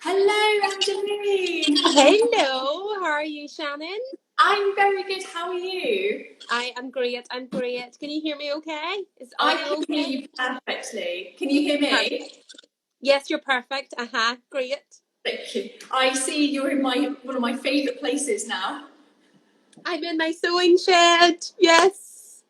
Hello, Angeline. Hello, how are you, Shannon? I'm very good. How are you? I am great. I'm great. Can you hear me okay? Is I audio can hear okay? you perfectly. Can you hear Perfect. me? Yes, you're perfect. Great. Thank you. I see you're in one of my favourite places now. I'm in my sewing shed. Yes.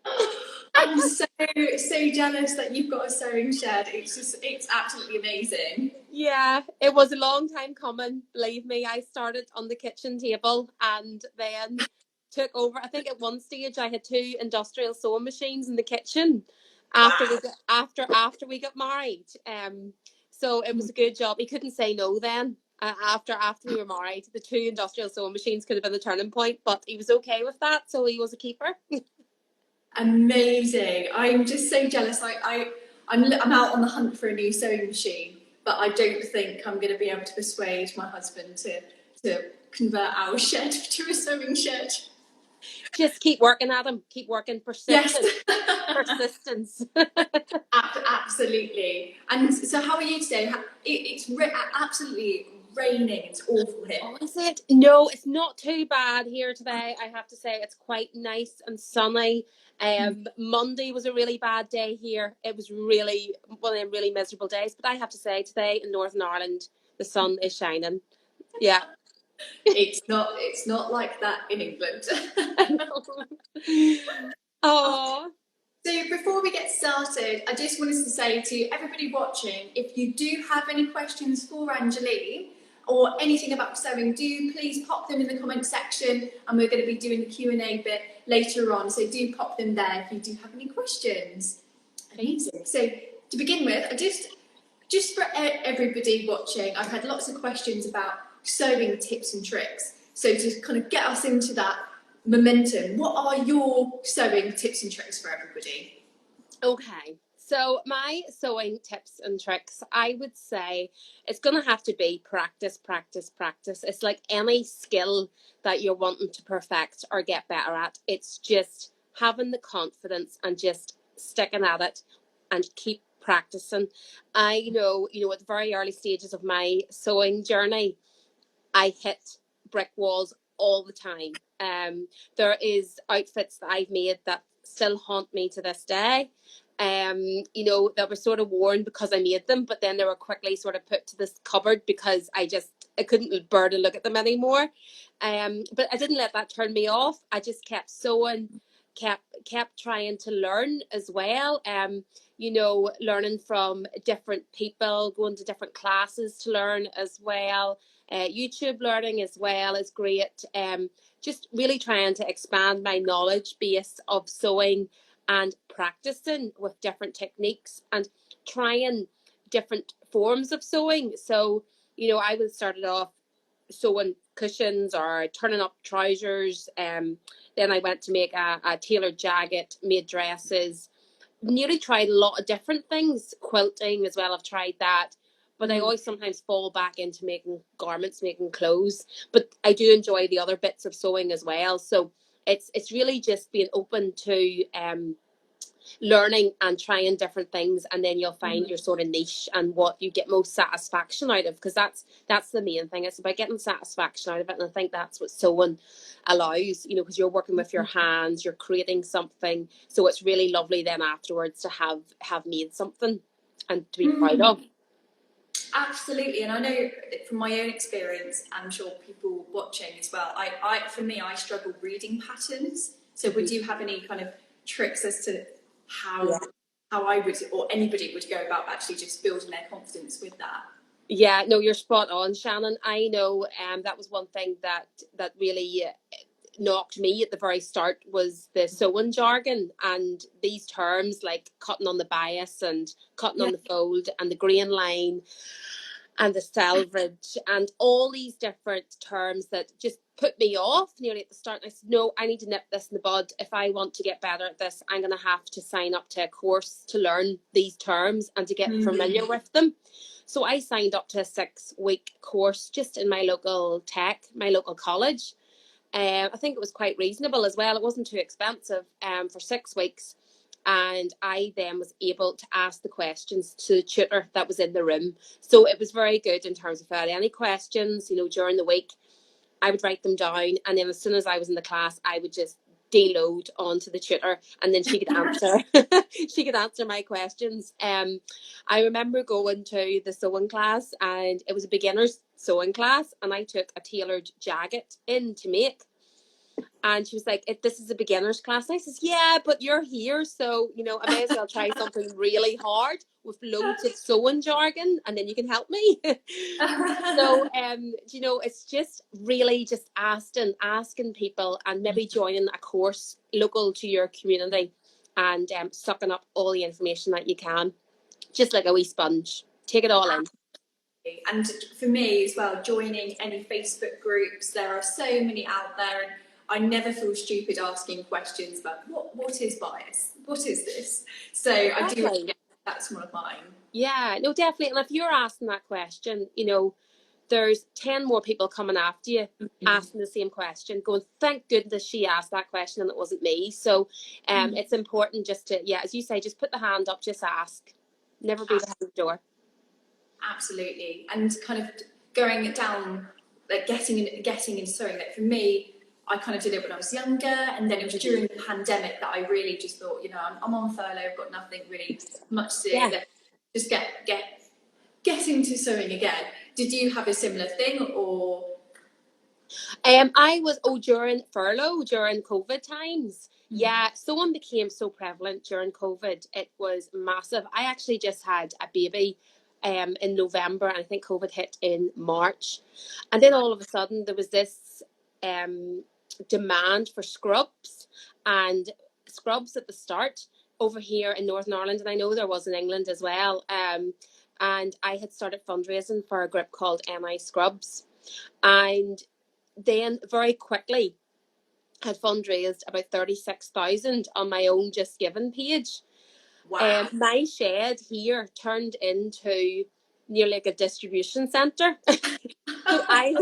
I'm so jealous that you've got a sewing shed. It's absolutely amazing. Yeah, it was a long time coming. Believe me, I started on the kitchen table and then took over. I think at one stage I had two industrial sewing machines in the kitchen Wow. after we got married. So it was a good job. He couldn't say no then. After we were married, the two industrial sewing machines could have been the turning point, but he was okay with that, so he was a keeper. Amazing. I'm just so jealous. I'm out on the hunt for a new sewing machine, but I don't think I'm going to be able to persuade my husband to convert our shed to a sewing shed. Just keep working at him. Keep working. Yes, Persistence. absolutely. And so, how are you today? It's absolutely raining. It's awful here. Oh, is it? No, it's not too bad here today. I have to say it's quite nice and sunny. Monday was a really bad day here. It was really one of them really miserable days. But I have to say today in Northern Ireland the sun is shining. Yeah. It's not like that in England. Oh, So before we get started, I just wanted to say to everybody watching, if you do have any questions for Angeline or anything about sewing, do please pop them in the comment section, and we're going to be doing the Q&A bit later on, so do pop them there if you do have any questions. Amazing. So to begin with, just for everybody watching, I've had lots of questions about sewing tips and tricks. So to kind of get us into that momentum, what are your sewing tips and tricks for everybody? okay. So my sewing tips and tricks, I would say it's going to have to be practice, practice, practice. It's like any skill that you're wanting to perfect or get better at. It's just having the confidence and just sticking at it and keep practicing. I know, at the very early stages of my sewing journey, I hit brick walls all the time. There is outfits that I've made that still haunt me to this day. That were sort of worn because I made them, but then they were quickly sort of put to this cupboard because I couldn't bear to look at them anymore. But I didn't let that turn me off. I just kept sewing, kept trying to learn as well. Learning from different people, going to different classes to learn as well. YouTube learning as well is great. Just really trying to expand my knowledge base of sewing and practicing with different techniques and trying different forms of sewing. So, I would started off sewing cushions or turning up trousers. Then I went to make a tailored jacket, made dresses, nearly tried a lot of different things. Quilting as well, I've tried that. But I always sometimes fall back into making garments, making clothes. But I do enjoy the other bits of sewing as well. So it's really just being open to learning and trying different things, and then you'll find your sort of niche and what you get most satisfaction out of, because that's the main thing. It's about getting satisfaction out of it, and I think that's what sewing allows, because you're working with your hands, you're creating something, so it's really lovely then afterwards to have made something and to be proud of. Absolutely, and I know from my own experience, I'm sure people watching as well. For me, I struggle reading patterns. So, would you have any kind of tricks as to how I would, or anybody would go about actually just building their confidence with that? Yeah, no, you're spot on, Shannon. I know that was one thing that really knocked me at the very start was the sewing jargon and these terms like cutting on the bias and cutting on the fold and the grain line and the selvage and all these different terms that just put me off nearly at the start. And I said, no, I need to nip this in the bud. If I want to get better at this, I'm going to have to sign up to a course to learn these terms and to get familiar with them. So I signed up to a 6-week course just in my local college. I think it was quite reasonable as well. It wasn't too expensive for 6 weeks. and I then was able to ask the questions to the tutor that was in the room. So it was very good in terms of if I had any questions, during the week, I would write them down, and then as soon as I was in the class, I would just deload onto the tutor, and then she could answer. She could answer my questions. I remember going to the sewing class, and it was a beginner's sewing class, and I took a tailored jacket in to make. And she was like, this is a beginner's class. And I says, yeah, but you're here. So, I may as well try something really hard with loads of sewing jargon, and then you can help me. So, it's just really just asking people, and maybe joining a course local to your community, and sucking up all the information that you can, just like a wee sponge. Take it all in. And for me as well, joining any Facebook groups, there are so many out there, and I never feel stupid asking questions about what is bias? What is this? So I do really, that's one of mine. Yeah, no, definitely. And if you're asking that question, there's 10 more people coming after you asking the same question, going, thank goodness she asked that question and it wasn't me. So it's important just to, as you say, just put the hand up, just ask. Never be behind the door. Absolutely. And kind of going down, like getting into sewing, like for me, I kind of did it when I was younger, and then it was during the pandemic that I really just thought, I'm on furlough, I've got nothing really much to do. Yeah. Just get into sewing again. Did you have a similar thing, or? I was during furlough, during COVID times. Yeah, sewing became so prevalent during COVID. It was massive. I actually just had a baby in November, and I think COVID hit in March. And then all of a sudden there was this demand for scrubs, and scrubs at the start over here in Northern Ireland, and I know there was in England as well. And I had started fundraising for a group called NI Scrubs, and then very quickly had fundraised about 36,000 on my own Just Giving page. Wow. My shed here turned into nearly like a distribution centre. So I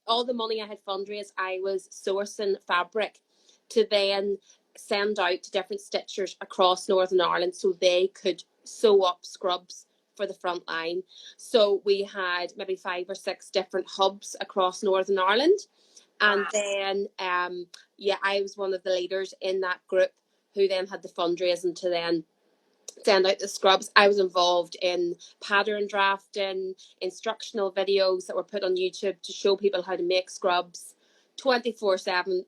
all the money I had fundraised, I was sourcing fabric to then send out to different stitchers across Northern Ireland so they could sew up scrubs for the front line. So we had maybe 5 or 6 different hubs across Northern Ireland. And then, I was one of the leaders in that group who then had the fundraising to then send out the scrubs. I was involved in pattern drafting, instructional videos that were put on YouTube to show people how to make scrubs. 24/7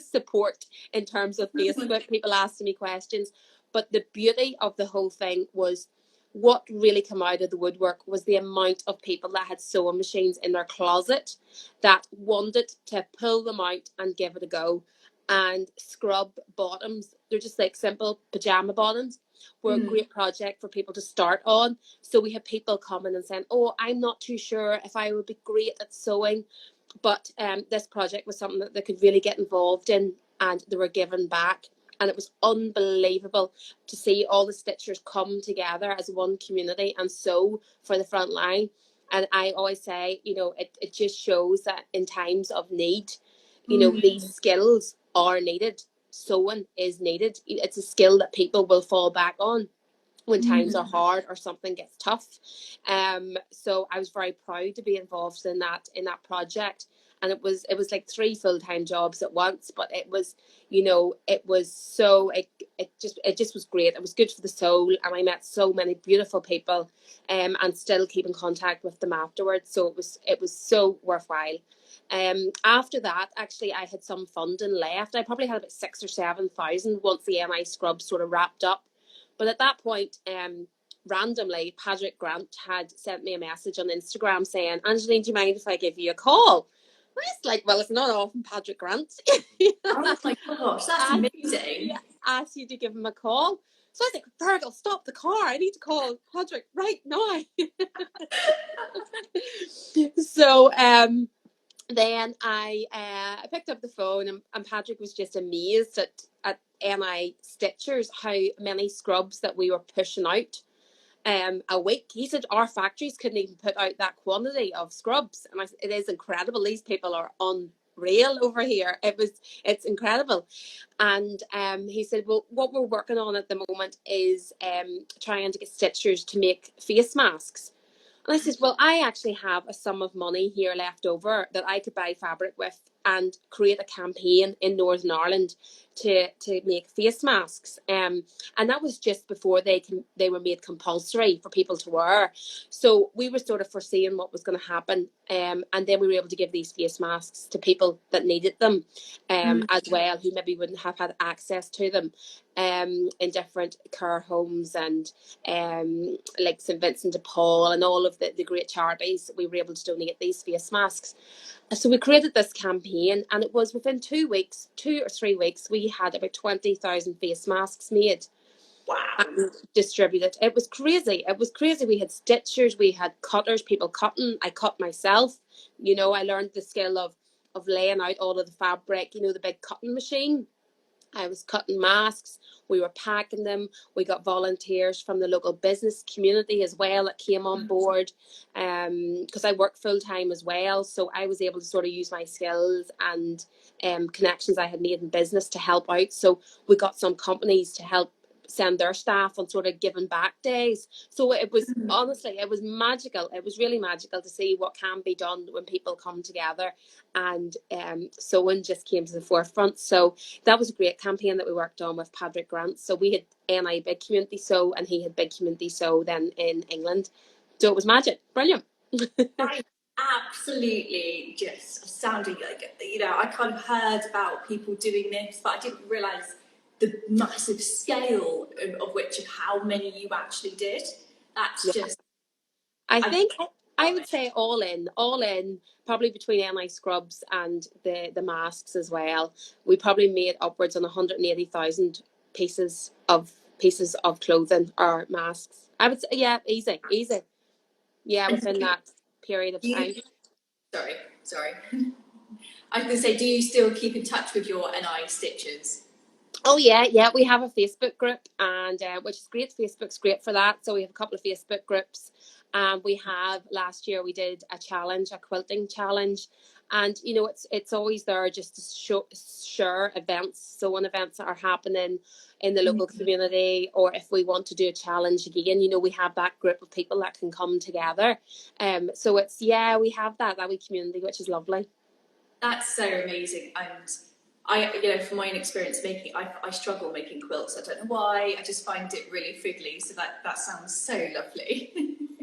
support in terms of Facebook, people asking me questions. But the beauty of the whole thing was, what really came out of the woodwork was the amount of people that had sewing machines in their closet that wanted to pull them out and give it a go. And scrub bottoms, they're just like simple pajama bottoms, were a great project for people to start on. So we had people coming and saying, I'm not too sure if I would be great at sewing, but this project was something that they could really get involved in, and they were given back. And it was unbelievable to see all the stitchers come together as one community and sew for the front line. And I always say, it just shows that in times of need, these skills are needed. Sewing is needed. It's a skill that people will fall back on when times are hard or something gets tough. So I was very proud to be involved in that project. And it was like 3 full-time jobs at once, but it was, it was so, it just was great. It was good for the soul, and I met so many beautiful people, and still keep in contact with them afterwards. So it was so worthwhile. After that, actually, I had some funding left. I probably had about 6,000 or 7,000 once the NI Scrubs sort of wrapped up. But at that point, randomly, Patrick Grant had sent me a message on Instagram saying, Angeline, do you mind if I give you a call? I was like, well, it's not often Patrick Grant. Oh my gosh, that's amazing. Asked you to give him a call. So I was like, Virgil, stop the car. I need to call Patrick right now. So then I picked up the phone, and Patrick was just amazed at NI Stitchers, how many scrubs that we were pushing out a week. He said our factories couldn't even put out that quantity of scrubs, and it is incredible. These people are unreal. real over here. It's incredible. And he said, well, what we're working on at the moment is trying to get stitchers to make face masks. And I said, well, I actually have a sum of money here left over that I could buy fabric with and create a campaign in Northern Ireland to make face masks. And that was just before they were made compulsory for people to wear. So we were sort of foreseeing what was going to happen. And then we were able to give these face masks to people that needed them as well, who maybe wouldn't have had access to them in different care homes and like St Vincent de Paul and all of the great charities. We were able to donate these face masks. So we created this campaign, and it was within 2 or 3 weeks, we had about 20,000 face masks made. Wow. And distributed. It was crazy. It was crazy. We had stitchers, we had cutters, people cutting. I cut myself. You know, I learned the skill of laying out all of the fabric, you know, the big cutting machine. I was cutting masks. We were packing them. We got volunteers from the local business community as well that came on board because I work full time as well. So I was able to sort of use my skills and connections I had made in business to help out. So we got some companies to help send their staff on sort of giving back days. So it was honestly, it was magical. It was really magical to see what can be done when people come together, and sewing just came to the forefront. So that was a great campaign that we worked on with Patrick Grant. So we had NI Big Community Sew and he had Big Community Sew then in England. So it was magic. Brilliant. I absolutely just sounding like, you know, I kind of heard about people doing this, but I didn't realise the massive scale of which of how many you actually did. That's just. I think I would say all in, probably between NI scrubs and the masks as well. We probably made upwards on 180,000 pieces of clothing or masks. I would say, yeah, easy. Yeah, within that period of time. Sorry. I was going to say, do you still keep in touch with your NI stitchers? Oh yeah, we have a Facebook group, and which is great. Facebook's great for that. So we have a couple of Facebook groups. We have last year we did a challenge, a quilting challenge, and you know it's always there just to share events, sewing events that are happening in the local community, or if we want to do a challenge again, you know, we have that group of people that can come together. So it's we have that wee community, which is lovely. That's so amazing. And I, you know, from my own experience making, I struggle making quilts. I don't know why. I just find it really fiddly. So that sounds so lovely.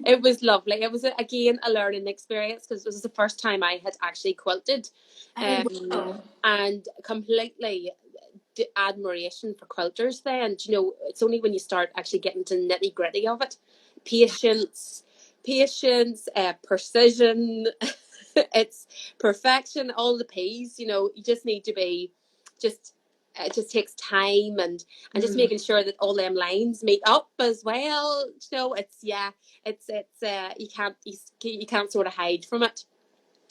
It was lovely. It was again a learning experience because this was the first time I had actually quilted, and completely admiration for quilters. Then you know, it's only when you start actually getting to the nitty gritty of it, patience, precision. It's perfection, all the P's. You know, you just need to be it just takes time and just making sure that all them lines meet up as well. You know, it's you can't sort of hide from it.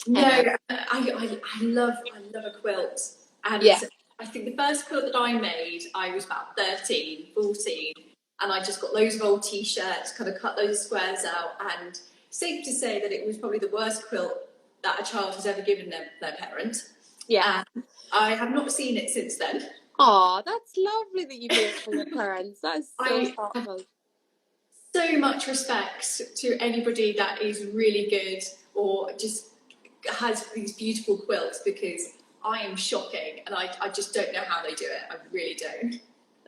No, I love a quilt, and I think the first quilt that I made, I was about 13, 14, and I just got loads of old t-shirts, kind of cut those squares out, and safe to say that it was probably the worst quilt that a child has ever given their parent. Yeah. And I have not seen it since then. Oh, that's lovely that you made it for your parents. That's so thoughtful. So much respect to anybody that is really good or just has these beautiful quilts, because I am shocking and I just don't know how they do it. I really don't.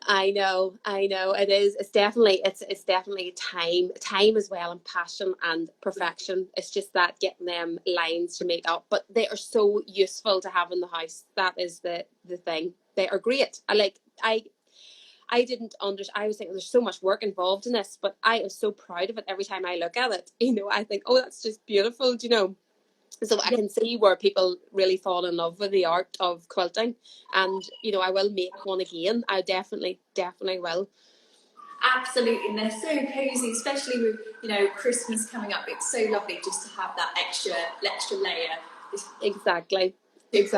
I know. It is. It's definitely time as well, and passion and perfection. It's just that getting them lines to meet up, but they are so useful to have in the house. That is the thing. They are great. I didn't understand. I was thinking there's so much work involved in this, but I am so proud of it every time I look at it. You know, I think, oh, that's just beautiful. You know. So I can see where people really fall in love with the art of quilting, and you know, I will make one again. I definitely will. Absolutely, and they're so cozy, especially with, you know, Christmas coming up. It's so lovely just to have that extra layer. Exactly. It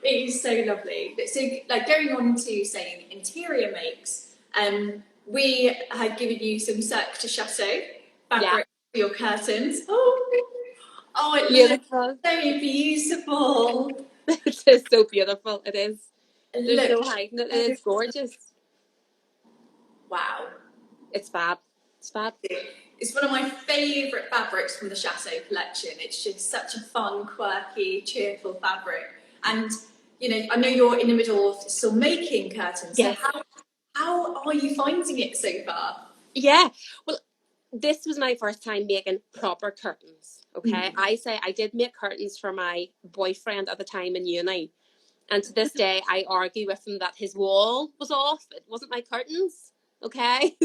is so lovely. So, like, going on to saying interior makes, we had given you some Cirque du Chateau fabric for your curtains. Oh, it Beautiful. looks so beautiful. It is so beautiful. It is. There's no Look, hiding it. It is gorgeous. wow. It's fab. It's fab. It's one of my favourite fabrics from the Chateau collection. It's just such a fun, quirky, cheerful fabric. And, you know, I know you're in the middle of still making curtains. Yes. So how are you finding it so far? Yeah. Well, this was my first time making proper curtains. Okay. I say I did make curtains for my boyfriend at the time in uni. And to this day, I argue with him that his wall was off. It wasn't my curtains. Okay.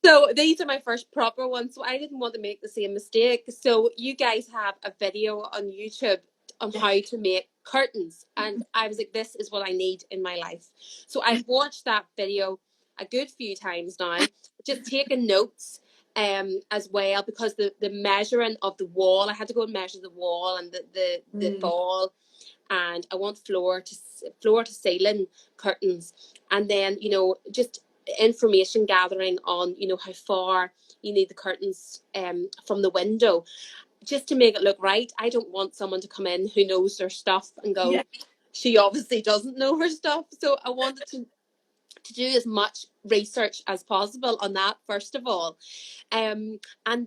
So these are my first proper ones. So I didn't want to make the same mistake. So you guys have a video on YouTube on how to make curtains. And I was like, this is what I need in my life. So I've watched that video a good few times now, just taking notes as well, because the measuring of the wall, I had to go and measure the wall and the ball, and I want floor to ceiling curtains. And then, you know, just information gathering on, you know, how far you need the curtains from the window, just to make it look right. I don't want someone to come in who knows their stuff and go, she obviously doesn't know her stuff. So I wanted to do as much research as possible on that, first of all. And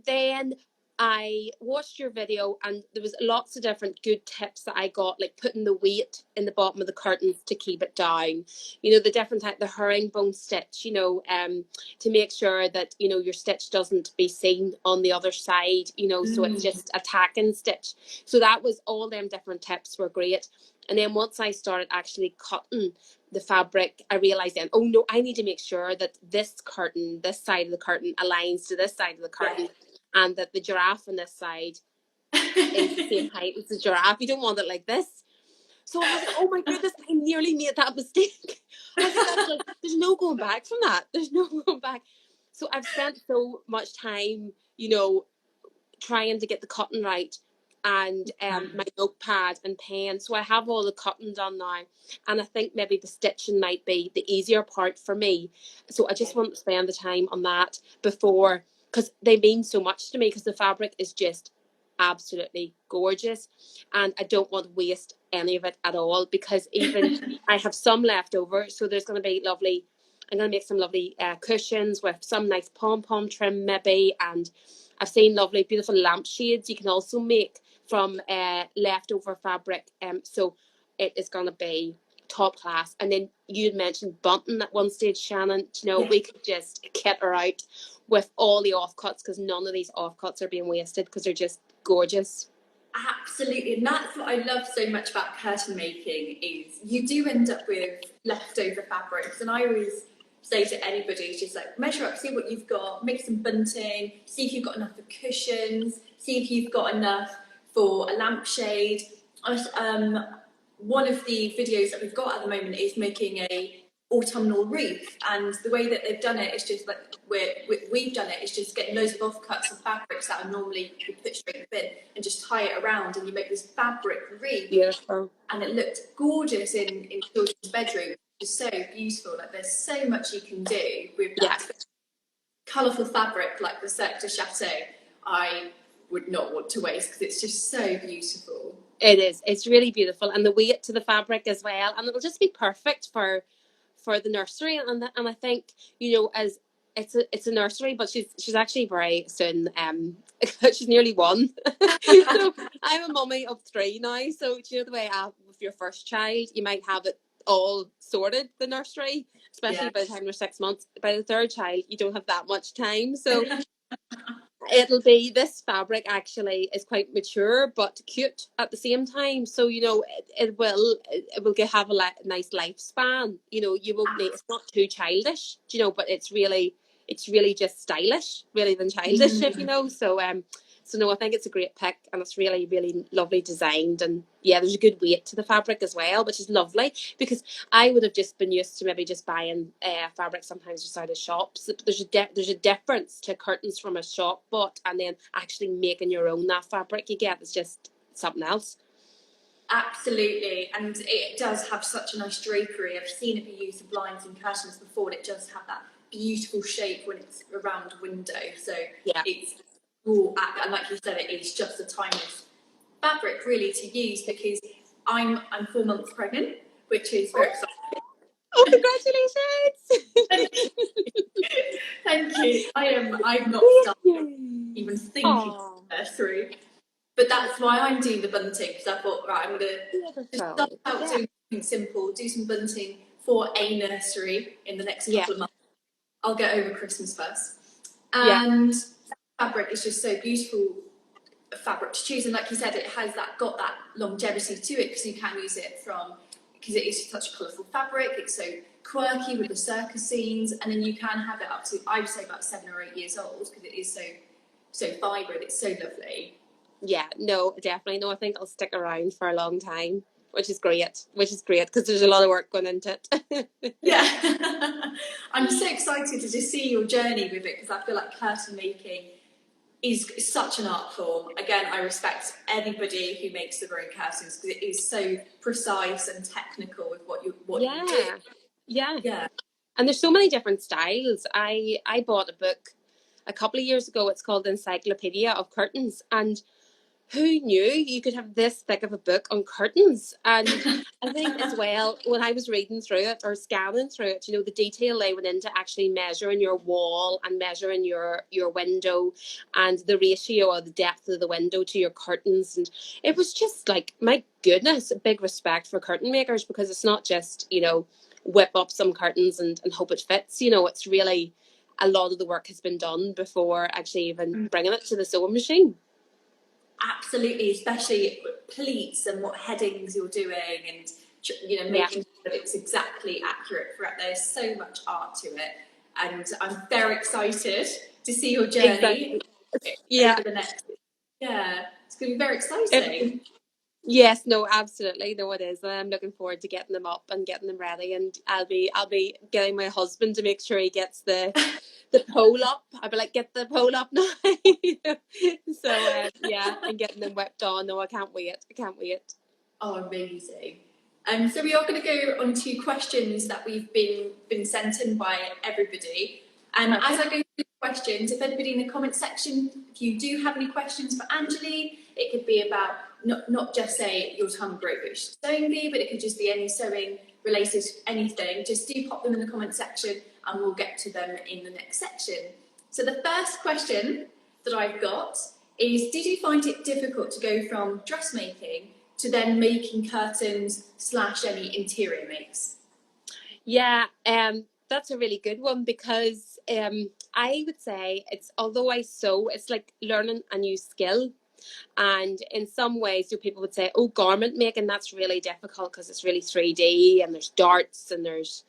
then I watched your video, and there was lots of different good tips that I got, like putting the weight in the bottom of the curtains to keep it down. You know, the different type, the herringbone stitch, you know, to make sure that, you know, your stitch doesn't be seen on the other side, you know, so it's just a tacking stitch. So that was, all them different tips were great. And then once I started actually cutting the fabric, I realized then, oh no, I need to make sure that this curtain, this side of the curtain aligns to this side of the curtain, and that the giraffe on this side is the same height as the giraffe. You don't want it like this. So I was like, oh my goodness, I nearly made that mistake. I was like, there's no going back from that. There's no going back. So I've spent so much time, you know, trying to get the cutting right, and my notepad and pen. So I have all the cutting done now, and I think maybe the stitching might be the easier part for me. So I just want to spend the time on that before, because they mean so much to me, because the fabric is just absolutely gorgeous, and I don't want to waste any of it at all, because even I have some left over. So there's going to be lovely, I'm going to make some lovely cushions with some nice pom-pom trim maybe, and I've seen lovely, beautiful lampshades you can also make from leftover fabric. So it is going to be top class. And then you had mentioned bunting at one stage, Shannon. You know, we could just get her out with all the offcuts, because none of these offcuts are being wasted, because they're just gorgeous. Absolutely, and that's what I love so much about curtain making, is you do end up with leftover fabrics. And I always say to anybody, it's just like, measure up, see what you've got, make some bunting, see if you've got enough for cushions, see if you've got enough for a lampshade. One of the videos that we've got at the moment is making a autumnal roof, and the way that they've done it is just like we've done it is just getting loads of offcuts of fabrics that are normally you put straight in the bin and just tie it around, and you make this fabric roof. Beautiful. And it looked gorgeous in children's bedrooms. It's so beautiful. Like, there's so much you can do with that colourful fabric like the Sector Chateau. I would not want to waste, because it's just so beautiful. It is. It's really beautiful, and the weight to the fabric as well, and it'll just be perfect for the nursery. And I think, you know, as it's a nursery, but she's actually very soon. She's nearly 1. So I'm a mummy of 3 now. So you know the way with your first child, you might have it all sorted, the nursery, especially by the time you're 6 months. By the 3rd child, you don't have that much time. So it'll be, this fabric actually is quite mature but cute at the same time. So, you know, it will have a nice lifespan. You know, you won't need, it's not too childish, you know, but it's really just stylish, really, than childish, if you know. So no, I think it's a great pick, and it's really, really lovely designed. And yeah, there's a good weight to the fabric as well, which is lovely, because I would have just been used to maybe just buying fabric sometimes just out of shops. There's a difference to curtains from a shop bought, and then actually making your own. That fabric you get is just something else. Absolutely, and it does have such a nice drapery. I've seen it be used in blinds and curtains before, and it does have that beautiful shape when it's around a window. So Yeah. it's cool, and like you said, it is just a timeless fabric really to use, because I'm 4 months pregnant, which is very exciting. Oh, congratulations! Thank you. I've not started even thinking Oh, nursery. But that's why I'm doing the bunting, because I thought, right, I'm going to just start beautiful. out doing something simple, do some bunting for a nursery in the next Yeah, couple of months. I'll get over Christmas first. yeah, And fabric is just so beautiful fabric to choose. And like you said, it has got that longevity to it, because you can use it because it is such a colourful fabric. It's so quirky with the circus scenes. And then you can have it up to, I would say, about 7 or 8 years old, because it is so vibrant. It's so lovely. yeah. No, definitely. No, I think I'll stick around for a long time, which is great. Because there's a lot of work going into it. Yeah. I'm so excited to just see your journey with it, because I feel like curtain making is such an art form. Again, I respect anybody who makes their own curtains, because it is so precise and technical with what you do. Yeah. Yeah. And there's so many different styles. I bought a book a couple of years ago. It's called Encyclopedia of Curtains, and who knew you could have this thick of a book on curtains? And I think as well, when I was reading through it or scanning through it, the detail they went into actually measuring your wall and measuring your window and the ratio or the depth of the window to your curtains. And it was just like, my goodness, a big respect for curtain makers, because it's not just, whip up some curtains and hope it fits. It's really, a lot of the work has been done before actually even bringing it to the sewing machine. Absolutely, especially pleats and what headings you're doing, and making sure that it's exactly accurate for it. There's so much art to it, and I'm very excited to see your journey over the next. Yeah, it's going to be very exciting. Yes, no, absolutely, no, it is. I'm looking forward to getting them up and getting them ready, and I'll be getting my husband to make sure he gets the pole up. I'll be like, get the pole up now. So yeah, and getting them whipped on. No, I can't wait. I can't wait. Oh, amazing. So we are going to go on to questions that we've been sent in by everybody. And as I go through the questions, if anybody in the comment section, if you do have any questions for Angeline, it could be about not just say your time of Great British Sewing Bee, but it could just be any sewing related anything. Just do pop them in the comment section, and we'll get to them in the next section. So the first question that I've got is, did you find it difficult to go from dressmaking to then making curtains / any interior makes? Yeah, that's a really good one, because I would say although I sew, it's like learning a new skill. And in some ways, people would say, oh, garment making, that's really difficult because it's really 3D and there's darts and there's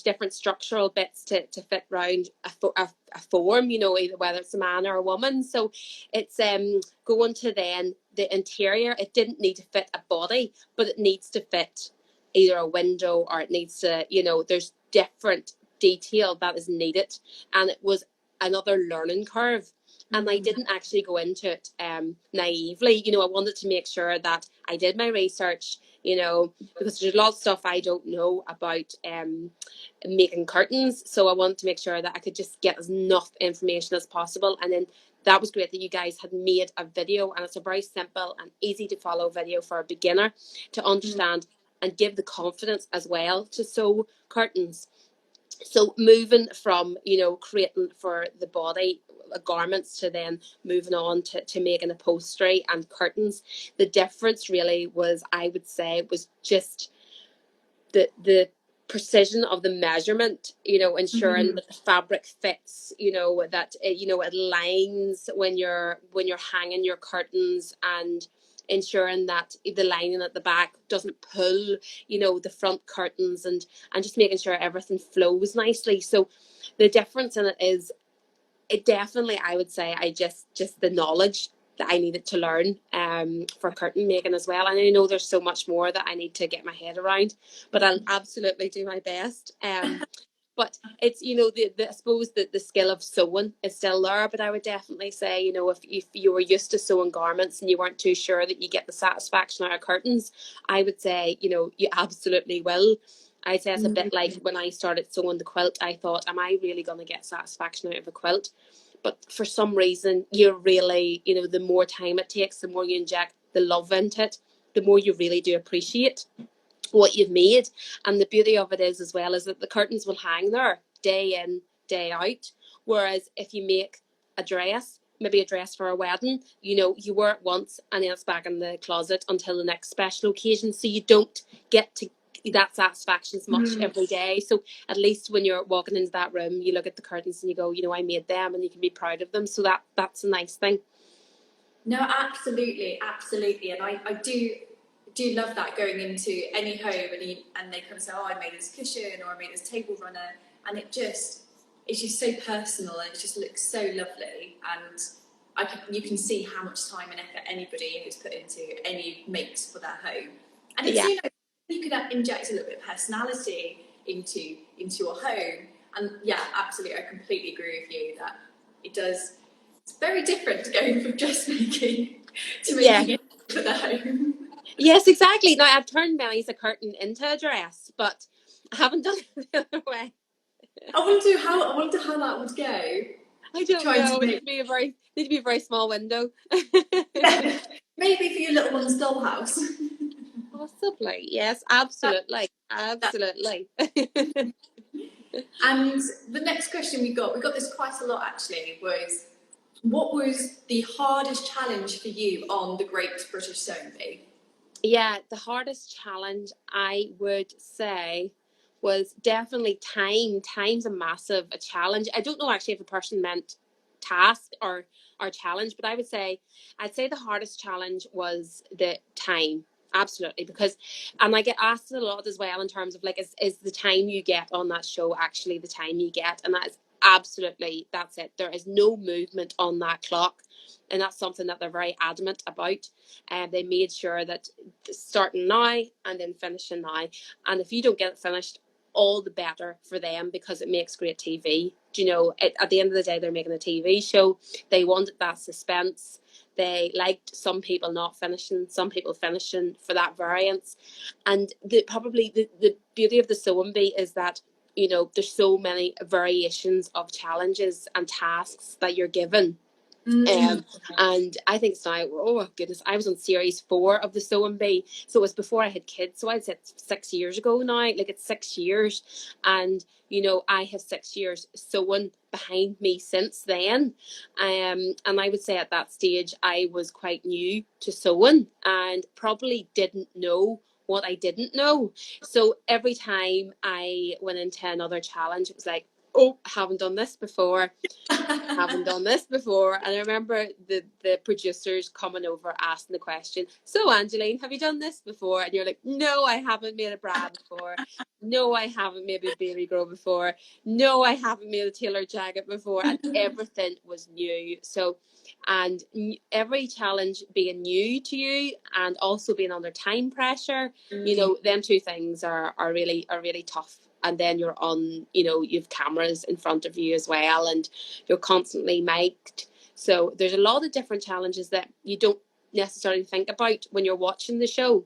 different structural bits to fit around a form, either whether it's a man or a woman. So it's going to then the interior. It didn't need to fit a body, but it needs to fit either a window, or it needs to, there's different detail that is needed. And it was another learning curve. And I didn't actually go into it naively. I wanted to make sure that I did my research, because there's a lot of stuff I don't know about making curtains. So I wanted to make sure that I could just get as enough information as possible. And then that was great that you guys had made a video, and it's a very simple and easy to follow video for a beginner to understand and give the confidence as well to sew curtains. So moving from, creating for the body garments to then moving on to making upholstery and curtains, the difference really was, I would say, was just the precision of the measurement, ensuring that the fabric fits, that it lines when you're hanging your curtains, and ensuring that the lining at the back doesn't pull, the front curtains, and just making sure everything flows nicely. So the difference in it is, it definitely, I would say, I just the knowledge that I needed to learn for curtain making as well. And I know there's so much more that I need to get my head around, but I'll absolutely do my best. But it's, I suppose that the skill of sewing is still there. But I would definitely say, if you were used to sewing garments and you weren't too sure that you get the satisfaction out of curtains, I would say, you absolutely will. I'd say it's a bit like when I started sewing the quilt, I thought, am I really going to get satisfaction out of a quilt? But for some reason, you're really, the more time it takes, the more you inject the love into it, the more you really do appreciate what you've made. And the beauty of it is as well is that the curtains will hang there day in, day out. Whereas if you make a dress, maybe a dress for a wedding, you wear it once and then it's back in the closet until the next special occasion. So you don't get to that satisfaction as much every day. So at least when you're walking into that room, you look at the curtains and you go, I made them, and you can be proud of them. So that's a nice thing. No, absolutely, absolutely. And I do love that, going into any home and they come and say, oh, I made this cushion or I made this table runner, and it's just so personal and it just looks so lovely, and you can see how much time and effort anybody has put into any makes for their home. And it's you could inject a little bit of personality into your home. And yeah, absolutely, I completely agree with you that it does. It's very different to going from dressmaking to making it for the home. Yes, exactly. Now, I've turned Melly's a curtain into a dress, but I haven't done it the other way. I wonder how that would go. I don't know. It need to be a very small window. Yeah, maybe for your little one's dollhouse. Possibly. Yes, absolutely. Absolutely. And the next question we got this quite a lot actually, was what was the hardest challenge for you on the Great British Sewing Bee? Yeah, the hardest challenge I would say was definitely time. Time's a challenge. I don't know actually if the person meant task or challenge, but I'd say the hardest challenge was the time. Absolutely, because and I get asked a lot as well in terms of like, is the time you get on that show actually the time you get? And that is absolutely, that's it. There is no movement on that clock, and that's something that they're very adamant about. And they made sure that starting now and then finishing now, and if you don't get it finished, all the better for them, because it makes great TV. At the end of the day, they're making a TV show. They wanted that suspense. They liked some people not finishing, some people finishing for that variance. And the beauty of the sewing bee is that there's so many variations of challenges and tasks that you're given. And I think it's now, oh goodness, I was on series 4 of the sewing bee, so it was before I had kids, so I'd say it's 6 years ago now. Like, it's 6 years, and I have 6 years sewing behind me since then. And I would say at that stage I was quite new to sewing and probably didn't know what I didn't know. So every time I went into another challenge, it was like, oh, I haven't done this before. And I remember the producers coming over asking the question, so Angeline, have you done this before? And you're like, no, I haven't made a bra before. No, I haven't made a baby girl before. No, I haven't made a tailored jacket before. And everything was new. So, and every challenge being new to you and also being under time pressure, them two things are really tough. And then you're on, you've cameras in front of you as well, and you're constantly mic'd. So there's a lot of different challenges that you don't necessarily think about when you're watching the show.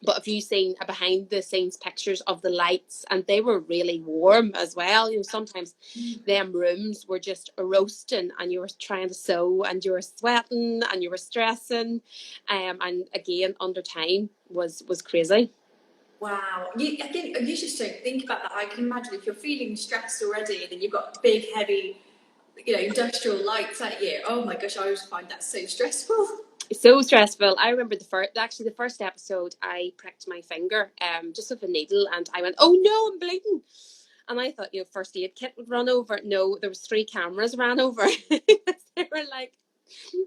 But if you've seen a behind the scenes pictures of the lights, and they were really warm as well, sometimes them rooms were just roasting, and you were trying to sew and you were sweating and you were stressing. And again, under time was crazy. Wow. You just don't think about that. I can imagine if you're feeling stressed already and then you've got big, heavy, industrial lights at you. Oh my gosh, I always find that so stressful. So stressful. I remember the first episode, I pricked my finger just with a needle, and I went, oh no, I'm bleeding. And I thought, first aid kit would run over. No, there was 3 cameras ran over. They were like,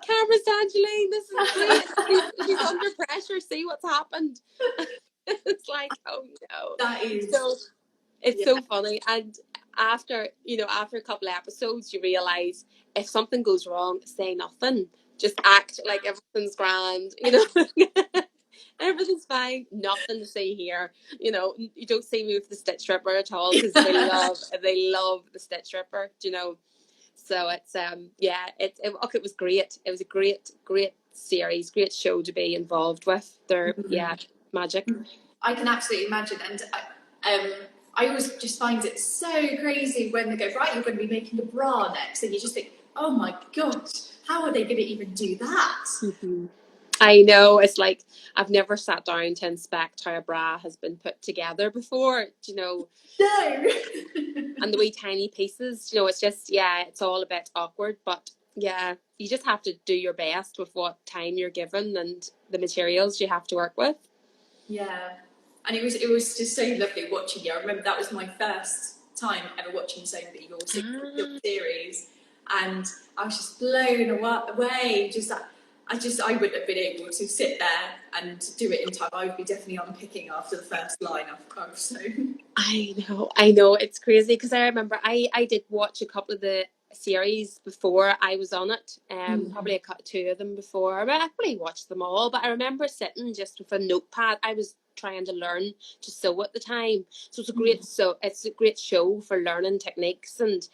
cameras, Angeline, this is great. She's under pressure. See what's happened. It's like, oh no. That is so. It's so funny. And after a couple of episodes, you realise if something goes wrong, say nothing. Just act like everything's grand. Everything's fine. Nothing to see here. You know, you don't see me with the stitch ripper at all because they love the stitch ripper. You know, so it's yeah, it was great. It was a great series, great show to be involved with. They're magic. I can absolutely imagine, and I always just find it so crazy when they go, right, you're going to be making a bra next, and you just think, oh my gosh, how are they going to even do that? Mm-hmm. I know, it's like I've never sat down to inspect how a bra has been put together before, you know. No. And the wee tiny pieces, you know, it's just, yeah, it's all a bit awkward, but yeah, you just have to do your best with what time you're given and the materials you have to work with. Yeah, and it was just so lovely watching you. I remember that was my first time ever watching somebody your series, and I was just blown away. I wouldn't have been able to sit there and do it in time. I would be definitely unpicking after the first line I've sewn. I know, it's crazy because I remember I did watch a couple of the series before I was on it, probably two of them before, but I probably watched them all. But I remember sitting just with a notepad. I was trying to learn to sew at the time, so it's a great show for learning techniques and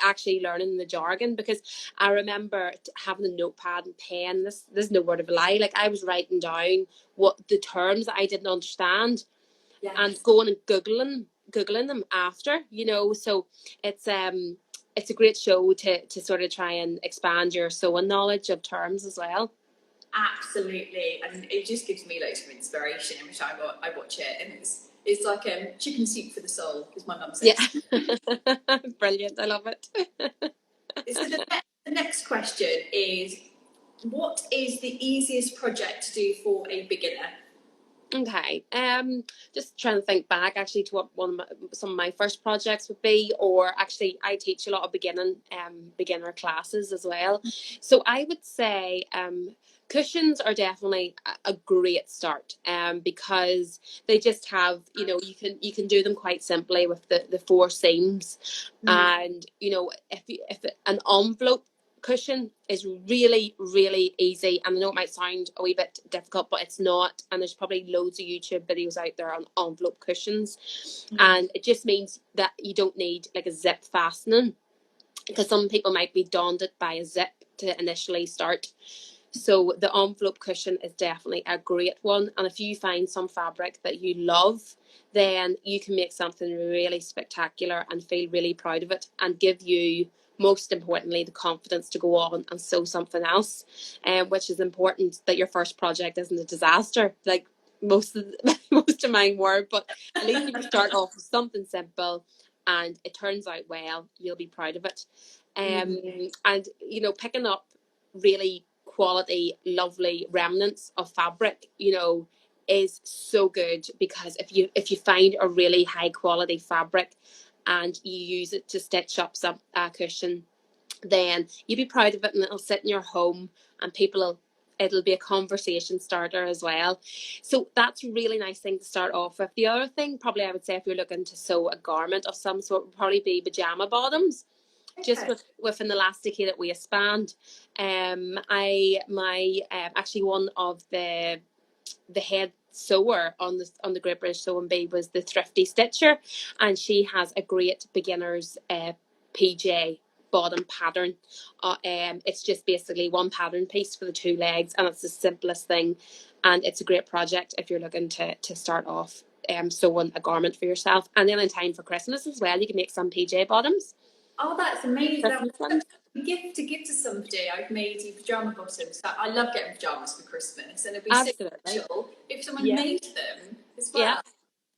actually learning the jargon, because I remember having a notepad and pen. This no word of a lie. Like, I was writing down what the terms that I didn't understand. Yes. And going and googling them after, you know. So it's a great show to sort of try and expand your sewing knowledge of terms as well. Absolutely, and it just gives me loads of inspiration every time I watch it, and it's like chicken soup for the soul, as my mum says. Yeah. Brilliant, I love it. So the next question is, what is the easiest project to do for a beginner? Okay, just trying to think back actually to what some of my first projects would be, or actually I teach a lot of beginner classes as well. So I would say cushions are definitely a great start, because they just have, you know, you can do them quite simply with the four seams, and you know, if an envelope cushion is really easy, and I know it might sound a wee bit difficult, but it's not, and there's probably loads of YouTube videos out there on envelope cushions, and it just means that you don't need like a zip fastening, because some people might be daunted by a zip to initially start. So the envelope cushion is definitely a great one, and if you find some fabric that you love, then you can make something really spectacular and feel really proud of it, and give you, most importantly, the confidence to go on and sew something else, which is important, that your first project isn't a disaster like most of mine were. But at least if you start off with something simple and it turns out well, you'll be proud of it. And you know, picking up really quality, lovely remnants of fabric, you know, is so good, because if you find a really high quality fabric and you use it to stitch up some cushion, then you'll be proud of it, and it'll sit in your home, and it'll be a conversation starter as well. So that's a really nice thing to start off with. The other thing, probably I would say, if you're looking to sew a garment of some sort, would probably be pajama bottoms. Okay. Just with an elasticated waistband. Actually one of the head sewer on the Great British Sewing Bee was the Thrifty Stitcher, and she has a great beginner's PJ bottom pattern. It's just basically one pattern piece for the two legs, and it's the simplest thing, and it's a great project if you're looking to start off sewing a garment for yourself. And then in time for Christmas as well, you can make some PJ bottoms. Oh, that's amazing. That was such a gift to give to somebody. I've made you pyjama bottoms. I love getting pyjamas for Christmas, and it'd be so special if someone made them as well. Yeah.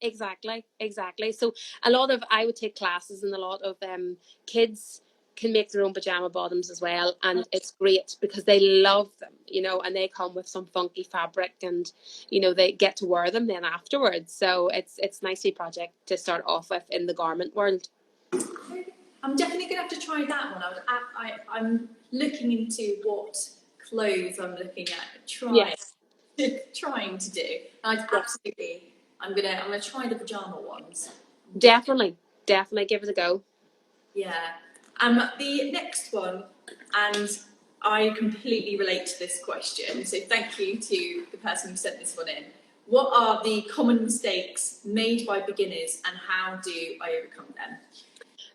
Exactly. So I would take classes, and a lot of kids can make their own pajama bottoms as well, and it's great because they love them, you know, and they come with some funky fabric, and you know, they get to wear them then afterwards. So it's a nice project to start off with in the garment world. I'm definitely going to have to try that one. I'm looking into what clothes I'm looking at trying to do. And I'm gonna try the pajama ones. Definitely give it a go. Yeah. The next one, and I completely relate to this question, so thank you to the person who sent this one in. What are the common mistakes made by beginners and how do I overcome them?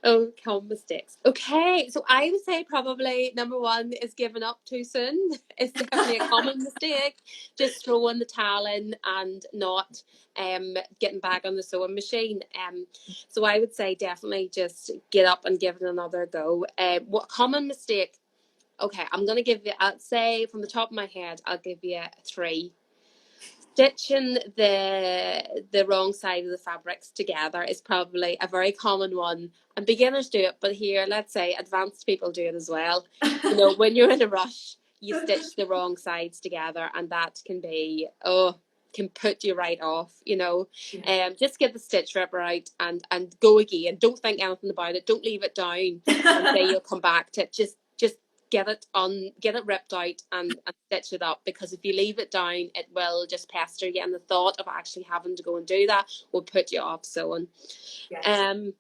Oh, common mistakes. Okay, so I would say probably number one is giving up too soon. It's definitely a common mistake. Just throwing the towel in and not getting back on the sewing machine. So I would say definitely just get up and give it another go. What common mistake? Okay, I'm gonna give you. I'd say from the top of my head, I'll give you three. Stitching the wrong side of the fabrics together is probably a very common one, and beginners do it, but here, let's say advanced people do it as well. You know, when you're in a rush, you stitch the wrong sides together, and that can be can put you right off, you know. Just get the stitch ripper out and go again. Don't think anything about it. Don't leave it down and say you'll come back to it. Just get it ripped out and stitch it up, because if you leave it down, it will just pester you, and the thought of actually having to go and do that will put you off sewing. Yes.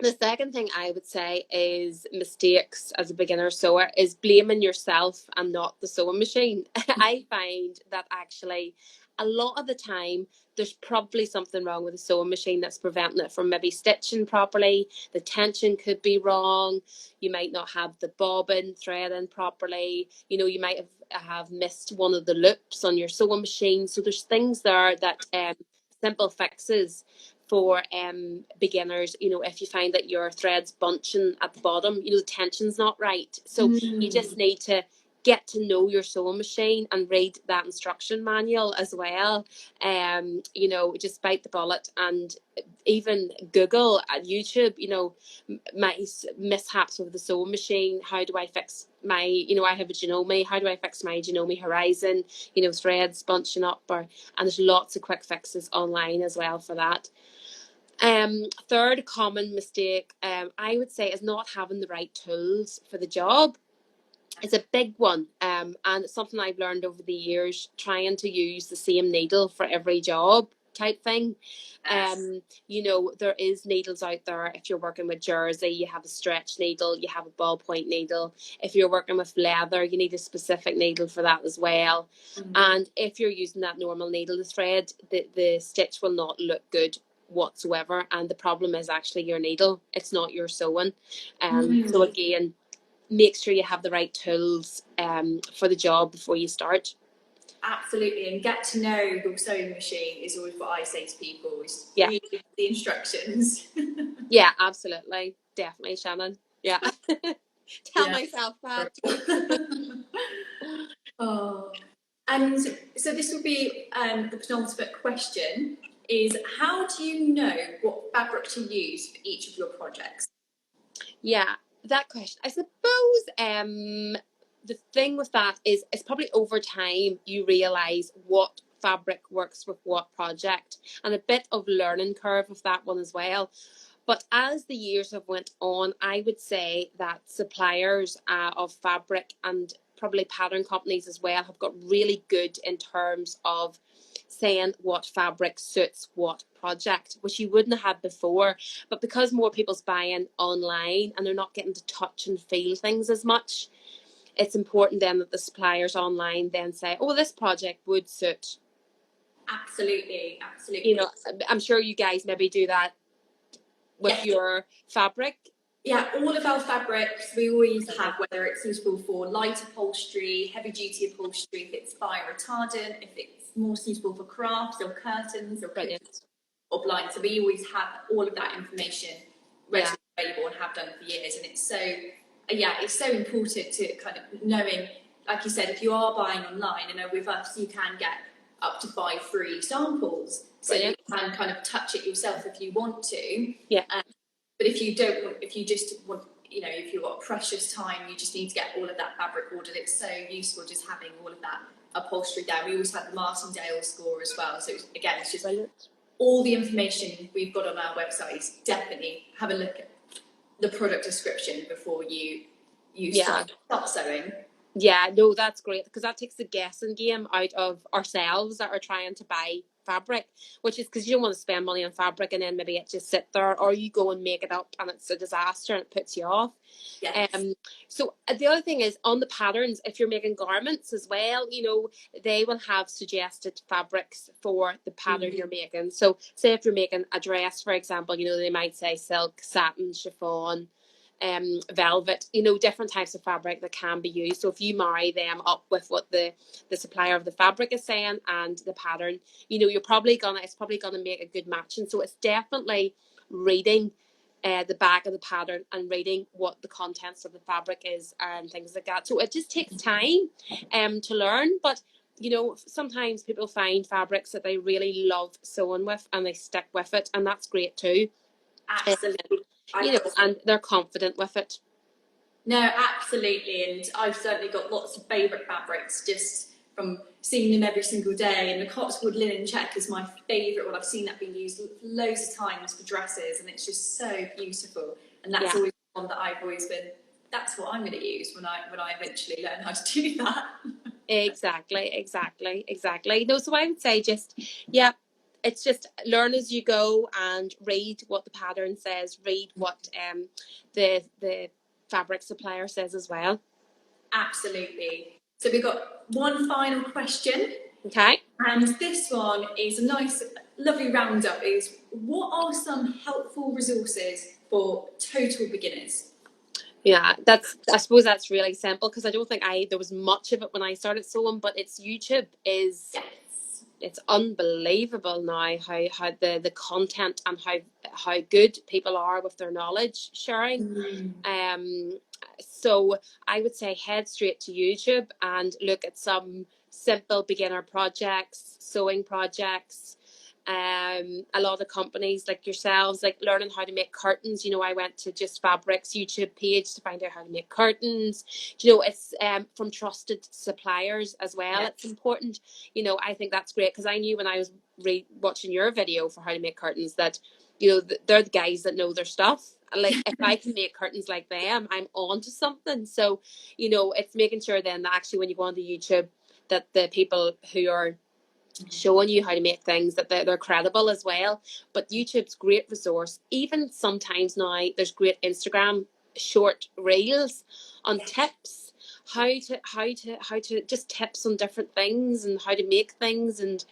The second thing I would say is mistakes as a beginner sewer is blaming yourself and not the sewing machine. I find that actually a lot of the time there's probably something wrong with the sewing machine that's preventing it from maybe stitching properly. The tension could be wrong. You might not have the bobbin threading properly. You know, you might have missed one of the loops on your sewing machine. So there's things there that simple fixes for beginners. You know, if you find that your thread's bunching at the bottom, you know, the tension's not right. So you just need to get to know your sewing machine and read that instruction manual as well. You know, just bite the bullet and even Google and YouTube, you know, my mishaps with the sewing machine. How do I fix my, you know, I have a Janome. How do I fix my Janome horizon? You know, threads bunching up, and there's lots of quick fixes online as well for that. Third common mistake, I would say, is not having the right tools for the job. It's a big one, and it's something I've learned over the years, trying to use the same needle for every job type thing. You know, there is needles out there. If you're working with jersey, you have a stretch needle, you have a ballpoint needle. If you're working with leather, you need a specific needle for that as well. And if you're using that normal needle, the thread, the stitch will not look good whatsoever, and the problem is actually your needle. It's not your sewing. So again, make sure you have the right tools for the job before you start. Absolutely, and get to know your sewing machine is always what I say to people, is read the instructions. Yeah, absolutely. Definitely, Shannon. Yeah. Tell myself that. And so this will be the penultimate question, is how do you know what fabric to use for each of your projects? Yeah, that question. I suppose the thing with that is it's probably over time you realise what fabric works with what project, and a bit of learning curve of that one as well. But as the years have went on, I would say that suppliers of fabric and probably pattern companies as well have got really good in terms of saying what fabric suits what project, which you wouldn't have had before. But because more people's buying online and they're not getting to touch and feel things as much, it's important then that the suppliers online then say, oh, this project would suit. Absolutely. You know, I'm sure you guys maybe do that with your fabric. Yeah, all of our fabrics, we always have, whether it's suitable for light upholstery, heavy duty upholstery, if it's fire retardant, if it's more suitable for crafts or curtains or blinds. So we always have all of that information readily available and have done for years. And it's so, it's so important to kind of knowing, like you said, if you are buying online, you know, with us, you can get up to 5 free samples. So you can kind of touch it yourself if you want to. Yeah. But if you don't want, if you just want, you know, if you've got precious time, you just need to get all of that fabric ordered. It's so useful just having all of that upholstery down. We always have the Martindale score as well. So again, it's just all the information we've got on our website. Definitely have a look at the product description before you start sewing. Yeah, no, that's great, because that takes the guessing game out of ourselves that are trying to buy fabric, which is because you don't want to spend money on fabric and then maybe it just sit there, or you go and make it up and it's a disaster and it puts you off. Yes. So the other thing is on the patterns, if you're making garments as well, they will have suggested fabrics for the pattern you're making. So say if you're making a dress, for example, they might say silk, satin, chiffon, velvet, different types of fabric that can be used. So if you marry them up with what the supplier of the fabric is saying and the pattern, it's probably gonna make a good match. And so it's definitely reading the back of the pattern and reading what the contents of the fabric is and things like that. So it just takes time to learn, but sometimes people find fabrics that they really love sewing with and they stick with it, and that's great too. Absolutely. And they're confident with it. No, absolutely. And I've certainly got lots of favourite fabrics just from seeing them every single day. And the Cotswold linen check is my favourite one. I've seen that being used loads of times for dresses, and it's just so beautiful. And that's always one that I've always been, that's what I'm going to use when I eventually learn how to do that. Exactly. No, so I would say it's just learn as you go and read what the pattern says, read what the fabric supplier says as well. Absolutely. So we've got one final question. Okay. And this one is a nice, lovely roundup, is what are some helpful resources for total beginners? Yeah, I suppose that's really simple, because I don't think there was much of it when I started sewing, but YouTube is it's unbelievable now how the content and how good people are with their knowledge sharing. So I would say head straight to YouTube and look at some simple beginner projects, sewing projects. A lot of companies like yourselves, like learning how to make curtains. I went to Just Fabrics YouTube page to find out how to make curtains. It's from trusted suppliers as well. Yes. It's important. I think that's great, because I knew when I was watching your video for how to make curtains that they're the guys that know their stuff. Like if I can make curtains like them, I'm on to something. So it's making sure then that actually when you go onto YouTube, that the people who are showing you how to make things, that they're credible as well. But YouTube's great resource. Even sometimes now there's great Instagram short reels on tips, how to just tips on different things and how to make things. And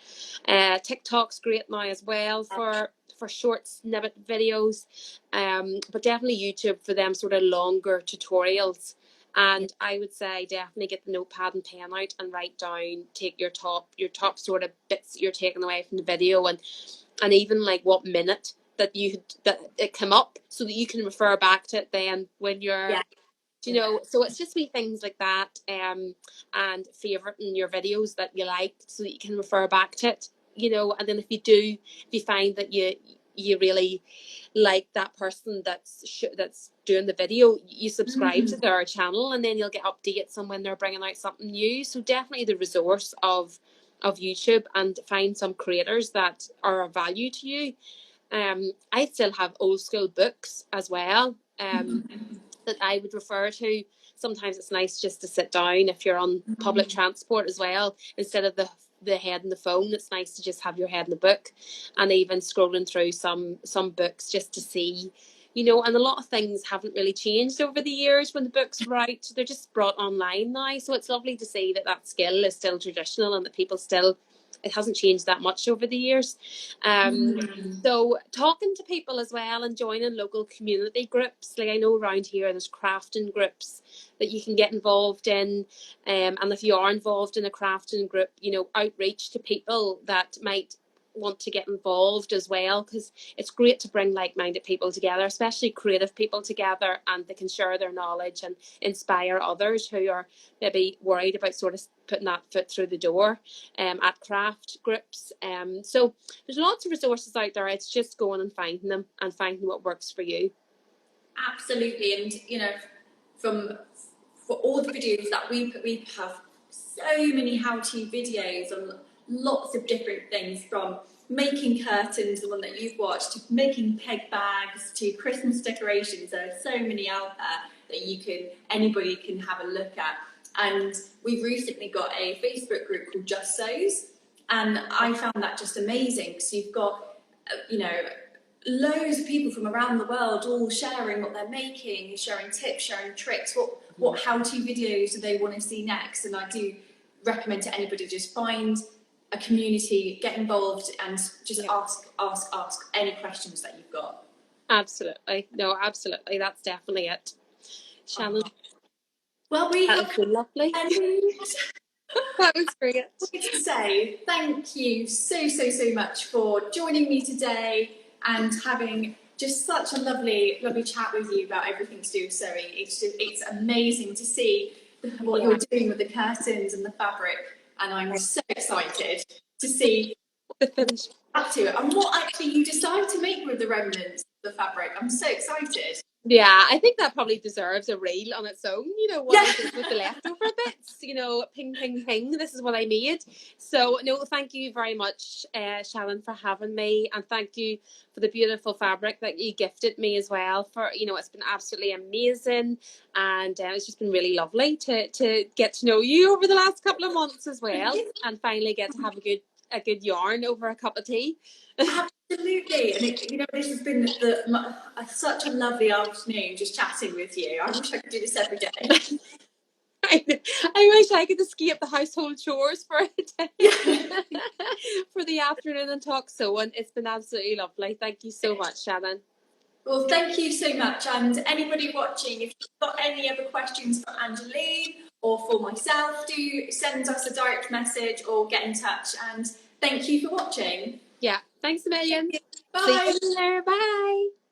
TikTok's great now as well for short snippet videos, but definitely YouTube for them sort of longer tutorials. And I would say definitely get the notepad and pen out and write down, take your top sort of bits you're taking away from the video, and even like what minute that it come up, so that you can refer back to it then when you're so it's just wee things like that, and favoriting your videos that you like so that you can refer back to it, and then if you find that you really like that person that's doing the video, you subscribe to their channel, and then you'll get updates on when they're bringing out something new. So definitely the resource of YouTube, and find some creators that are of value to you. I still have old school books as well, that I would refer to. Sometimes it's nice just to sit down if you're on public transport as well, instead of the head in the phone. It's nice to just have your head in the book, and even scrolling through some books just to see, and a lot of things haven't really changed over the years when the books were out. They're just brought online now. So it's lovely to see that skill is still traditional, and that people still, it hasn't changed that much over the years. So talking to people as well, and joining local community groups. Like I know around here there's crafting groups that you can get involved in. And if you are involved in a crafting group, outreach to people that might want to get involved as well, because it's great to bring like-minded people together, especially creative people together, and they can share their knowledge and inspire others who are maybe worried about sort of putting that foot through the door at craft groups. So there's lots of resources out there. It's just going and finding them and finding what works for you. Absolutely. And for all the videos that we have so many how-to videos on lots of different things, from making curtains, the one that you've watched, to making peg bags, to Christmas decorations. There are so many out there that anybody can have a look at. And we've recently got a Facebook group called Just Sews, And I found that just amazing, because you've got, you know, loads of people from around the world all sharing what they're making, sharing tips, sharing tricks, what how-to videos do they want to see next. And I do recommend to anybody, just find a community, get involved, and just ask any questions that you've got. Absolutely. No, absolutely. That's definitely it. Shannon. Well, we That have has been lovely. That was great. to say thank you so much for joining me today and having just such a lovely chat with you about everything to do with sewing. It's amazing to see what you're doing with the curtains and the fabric, and I'm so excited to see The finish. up to it and what actually you decide to make with the remnants of the fabric. I'm so excited. Yeah, I think that probably deserves a reel on its own. You know, what I did with the leftover bits, you know, ping, ping, ping, this is what I made. So, no, thank you very much, Shannon, for having me. And thank you for the beautiful fabric that you gifted me as well. For, you know, it's been absolutely amazing. And it's just been really lovely to get to know you over the last couple of months as well. And finally get to have a good yarn over a cup of tea. Absolutely, and you know, this has been such a lovely afternoon just chatting with you. I wish I could do this every day. I wish I could escape the household chores for a day for the afternoon and talk sewing. It's been absolutely lovely. Thank you so much, Shannon. Well, thank you so much. And anybody watching, if you've got any other questions for Angeline or for myself, do send us a direct message or get in touch. And thank you for watching. Yeah, thanks a million. Bye. See you later. Bye.